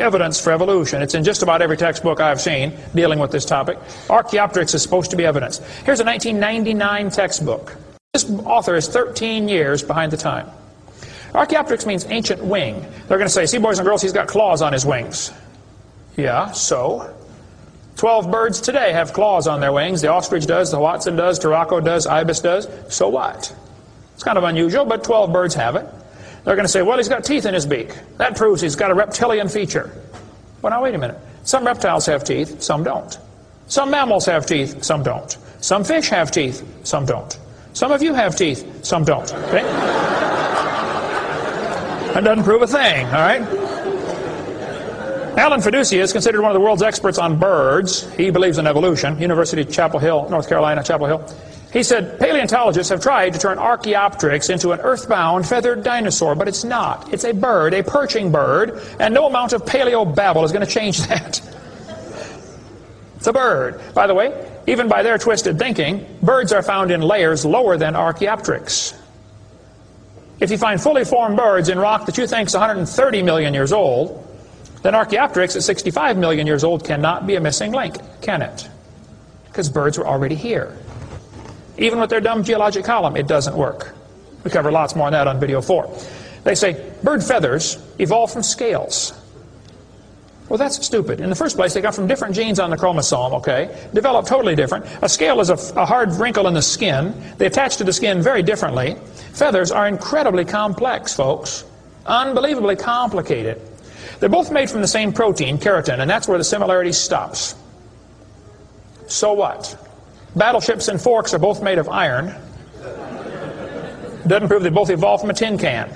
evidence for evolution. It's in just about every textbook I've seen dealing with this topic. Archaeopteryx is supposed to be evidence. Here's a 1999 textbook. This author is 13 years behind the time. Archaeopteryx means ancient wing. They're going to say, see, boys and girls, he's got claws on his wings. Yeah, so? 12 birds today have claws on their wings. The ostrich does, the Watson does, Turako does, ibis does. So what? It's kind of unusual, but 12 birds have it. They're going to say, well, he's got teeth in his beak. That proves he's got a reptilian feature. Well, now, wait a minute. Some reptiles have teeth, some don't. Some mammals have teeth, some don't. Some fish have teeth, some don't. Some of you have teeth, some don't. Okay? That doesn't prove a thing, all right? Alan Fiducia is considered one of the world's experts on birds. He believes in evolution. University of Chapel Hill, North Carolina, Chapel Hill. He said, paleontologists have tried to turn Archaeopteryx into an earthbound feathered dinosaur, but it's not. It's a bird, a perching bird, and no amount of paleo-babble is going to change that. It's a bird. By the way, even by their twisted thinking, birds are found in layers lower than Archaeopteryx. If you find fully formed birds in rock that you think is 130 million years old, then Archaeopteryx at 65 million years old cannot be a missing link, can it? Because birds were already here. Even with their dumb geologic column, it doesn't work. We cover lots more on that on video 4. They say bird feathers evolved from scales. Well, that's stupid. In the first place, they got from different genes on the chromosome, okay? Developed totally different. A scale is a hard wrinkle in the skin. They attach to the skin very differently. Feathers are incredibly complex, folks. Unbelievably complicated. They're both made from the same protein, keratin, and that's where the similarity stops. So what? Battleships and forks are both made of iron. Doesn't prove they both evolved from a tin can.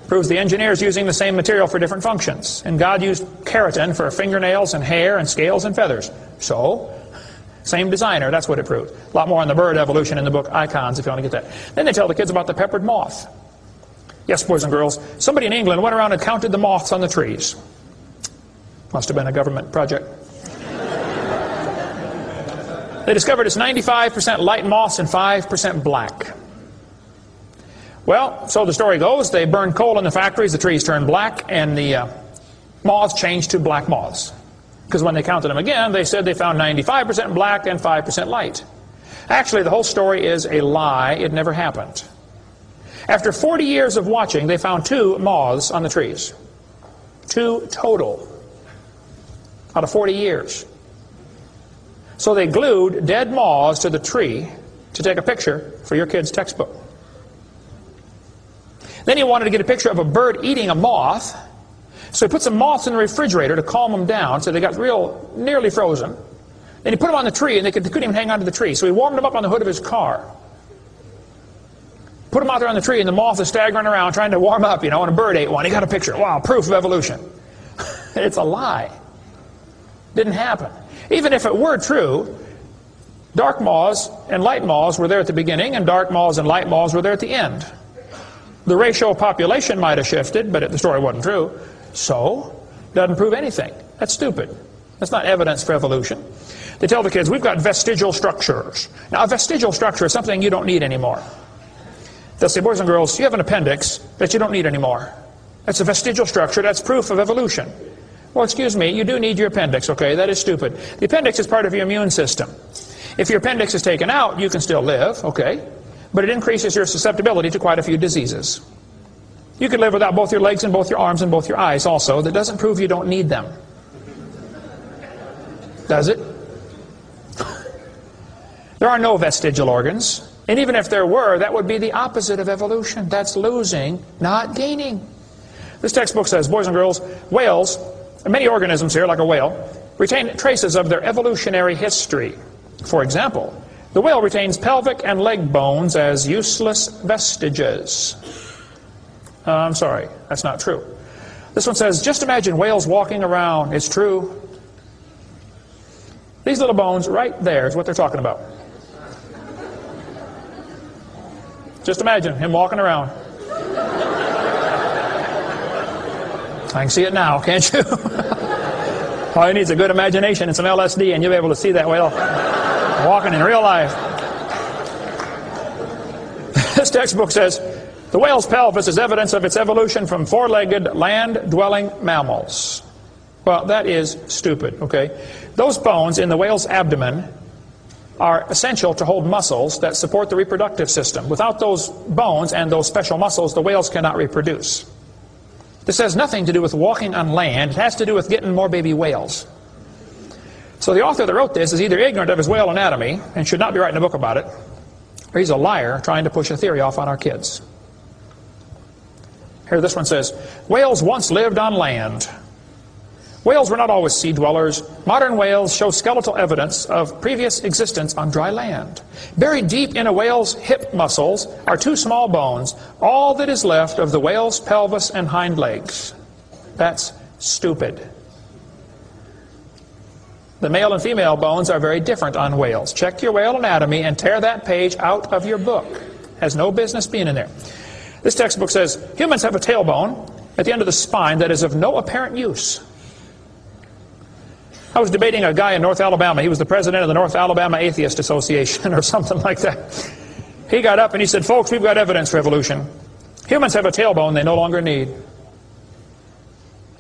Proves the engineer's using the same material for different functions. And God used keratin for fingernails and hair and scales and feathers. So, same designer, that's what it proves. A lot more on the bird evolution in the book Icons if you want to get that. Then they tell the kids about the peppered moth. Yes, boys and girls, somebody in England went around and counted the moths on the trees. Must have been a government project. They discovered it's 95% light moths and 5% black. Well, so the story goes, they burned coal in the factories, the trees turned black, and the moths changed to black moths. Because when they counted them again, they said they found 95% black and 5% light. Actually, the whole story is a lie. It never happened. After 40 years of watching, they found 2 moths on the trees. 2 total out of 40 years. So they glued dead moths to the tree to take a picture for your kid's textbook. Then he wanted to get a picture of a bird eating a moth, so he put some moths in the refrigerator to calm them down, so they got nearly frozen. Then he put them on the tree, and they couldn't even hang onto the tree, so he warmed them up on the hood of his car. Put them out there on the tree, and the moth is staggering around trying to warm up, and a bird ate one. He got a picture. Wow, proof of evolution. It's a lie. Didn't happen. Even if it were true, dark moths and light moths were there at the beginning, and dark moths and light moths were there at the end. The ratio of population might have shifted, but the story wasn't true. So, doesn't prove anything. That's stupid. That's not evidence for evolution. They tell the kids, we've got vestigial structures. Now, a vestigial structure is something you don't need anymore. They'll say, boys and girls, you have an appendix that you don't need anymore. That's a vestigial structure. That's proof of evolution. Well, excuse me, you do need your appendix, okay? That is stupid. The appendix is part of your immune system. If your appendix is taken out, you can still live, okay? But it increases your susceptibility to quite a few diseases. You could live without both your legs and both your arms and both your eyes also. That doesn't prove you don't need them. Does it? There are no vestigial organs. And even if there were, that would be the opposite of evolution. That's losing, not gaining. This textbook says, boys and girls, whales, and many organisms here, like a whale, retain traces of their evolutionary history. For example, the whale retains pelvic and leg bones as useless vestiges. I'm sorry, that's not true. This one says, just imagine whales walking around. It's true. These little bones right there is what they're talking about. Just imagine him walking around. I can see it now, can't you? All you need is a good imagination and some LSD, and you'll be able to see that whale walking in real life. This textbook says, The whale's pelvis is evidence of its evolution from four-legged land-dwelling mammals. Well, that is stupid, okay? Those bones in the whale's abdomen are essential to hold muscles that support the reproductive system. Without those bones and those special muscles, the whales cannot reproduce. This has nothing to do with walking on land. It has to do with getting more baby whales. So the author that wrote this is either ignorant of his whale anatomy and should not be writing a book about it, or he's a liar trying to push a theory off on our kids. Here, this one says, whales once lived on land. Whales were not always sea dwellers. Modern whales show skeletal evidence of previous existence on dry land. Buried deep in a whale's hip muscles are two small bones, all that is left of the whale's pelvis and hind legs. That's stupid. The male and female bones are very different on whales. Check your whale anatomy and tear that page out of your book. Has no business being in there. This textbook says, humans have a tailbone at the end of the spine that is of no apparent use. I was debating a guy in North Alabama. He was the president of the North Alabama Atheists Association or something like that. He got up and he said, folks, we've got evidence for evolution. Humans have a tailbone they no longer need.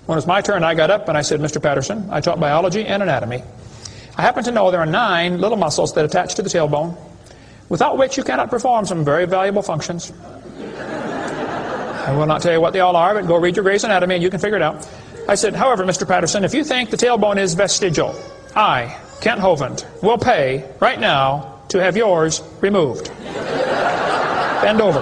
When it was my turn, I got up and I said, Mr. Patterson, I taught biology and anatomy. I happen to know there are 9 little muscles that attach to the tailbone, without which you cannot perform some very valuable functions. I will not tell you what they all are, but go read your Gray's Anatomy and you can figure it out. I said, however, Mr. Patterson, if you think the tailbone is vestigial, I, Kent Hovind, will pay right now to have yours removed. Bend over.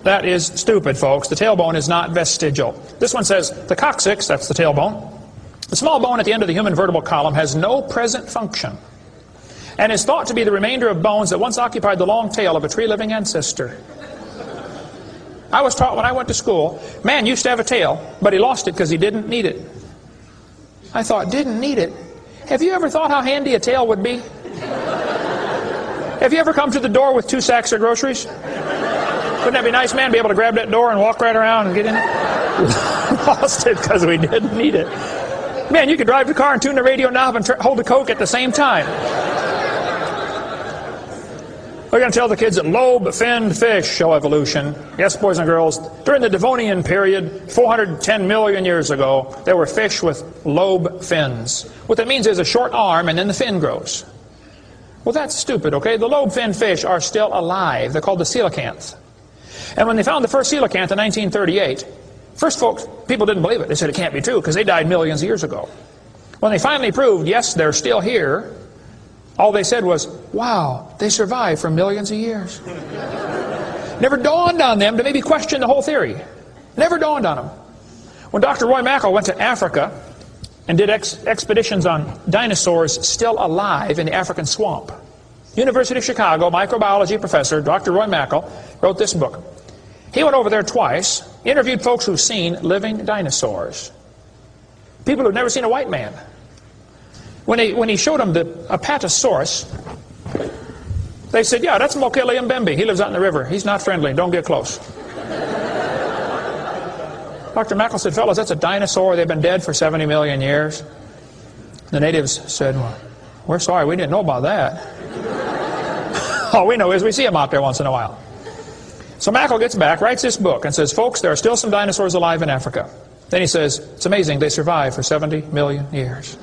That is stupid, folks. The tailbone is not vestigial. This one says, the coccyx, that's the tailbone, the small bone at the end of the human vertebral column, has no present function, and is thought to be the remainder of bones that once occupied the long tail of a tree-living ancestor. I was taught when I went to school, man used to have a tail, but he lost it because he didn't need it. I thought, didn't need it? Have you ever thought how handy a tail would be? Have you ever come to the door with 2 sacks of groceries? Wouldn't that be nice, man, be able to grab that door and walk right around and get in it? Lost it because we didn't need it. Man, you could drive the car and tune the radio knob and hold the Coke at the same time. We're going to tell the kids that lobe-finned fish show evolution. Yes, boys and girls, during the Devonian period, 410 million years ago, there were fish with lobe fins. What that means is a short arm and then the fin grows. Well, that's stupid, okay? The lobe-finned fish are still alive. They're called the coelacanths. And when they found the first coelacanth in 1938, first folks, people didn't believe it. They said it can't be true because they died millions of years ago. When they finally proved, yes, they're still here, all they said was, wow, they survived for millions of years. Never dawned on them to maybe question the whole theory. Never dawned on them. When Dr. Roy Mackal went to Africa and did expeditions on dinosaurs still alive in the African swamp, University of Chicago microbiology professor Dr. Roy Mackal wrote this book. He went over there twice, interviewed folks who've seen living dinosaurs. People who've never seen a white man. When he showed them the Apatosaurus, they said, yeah, that's Mokele Mbembe. He lives out in the river. He's not friendly. Don't get close. Dr. Mackal said, fellas, that's a dinosaur. They've been dead for 70 million years. The natives said, well, we're sorry. We didn't know about that. All we know is we see them out there once in a while. So Mackal gets back, writes this book, and says, folks, there are still some dinosaurs alive in Africa. Then he says, it's amazing. They survived for 70 million years.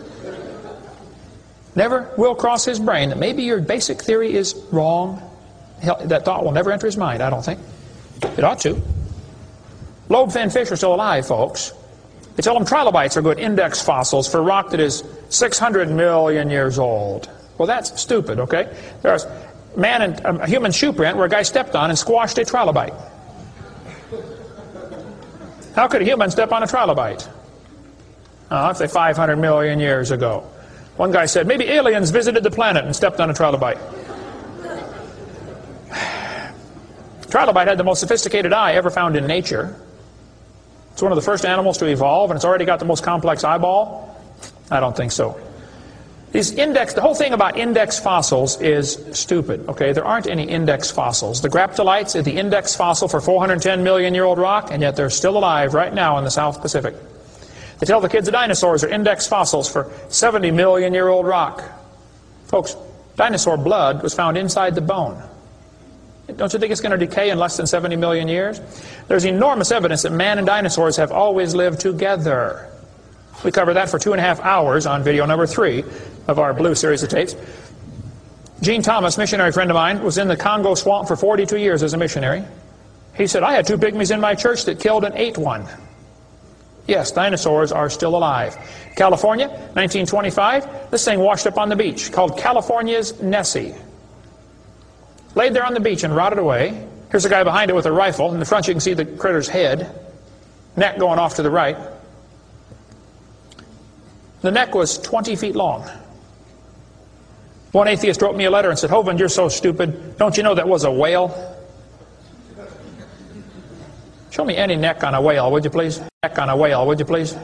Never will cross his brain that maybe your basic theory is wrong. That thought will never enter his mind, I don't think. It ought to. Lobe-finned fish are still alive, folks. They tell them trilobites are good index fossils for rock that is 600 million years old. Well, that's stupid, okay? There's a human shoe print where a guy stepped on and squashed a trilobite. How could a human step on a trilobite? I'd say 500 million years ago. One guy said, maybe aliens visited the planet and stepped on a trilobite. Trilobite had the most sophisticated eye ever found in nature. It's one of the first animals to evolve, and it's already got the most complex eyeball. I don't think so. The whole thing about index fossils is stupid, okay? There aren't any index fossils. The graptolites are the index fossil for 410 million year old rock, and yet they're still alive right now in the South Pacific. They tell the kids the dinosaurs are index fossils for 70 million year old rock. Folks, dinosaur blood was found inside the bone. Don't you think it's going to decay in less than 70 million years? There's enormous evidence that man and dinosaurs have always lived together. We covered that for 2.5 hours on video number 3 of our Blue series of tapes. Gene Thomas, missionary friend of mine, was in the Congo swamp for 42 years as a missionary. He said, I had 2 pygmies in my church that killed and ate one. Yes, dinosaurs are still alive. California, 1925, this thing washed up on the beach, called California's Nessie. Laid there on the beach and rotted away. Here's a guy behind it with a rifle. In the front you can see the critter's head, neck going off to the right. The neck was 20 feet long. One atheist wrote me a letter and said, Hovind, you're so stupid. Don't you know that was a whale? Show me any neck on a whale, would you please? Neck on a whale, would you please?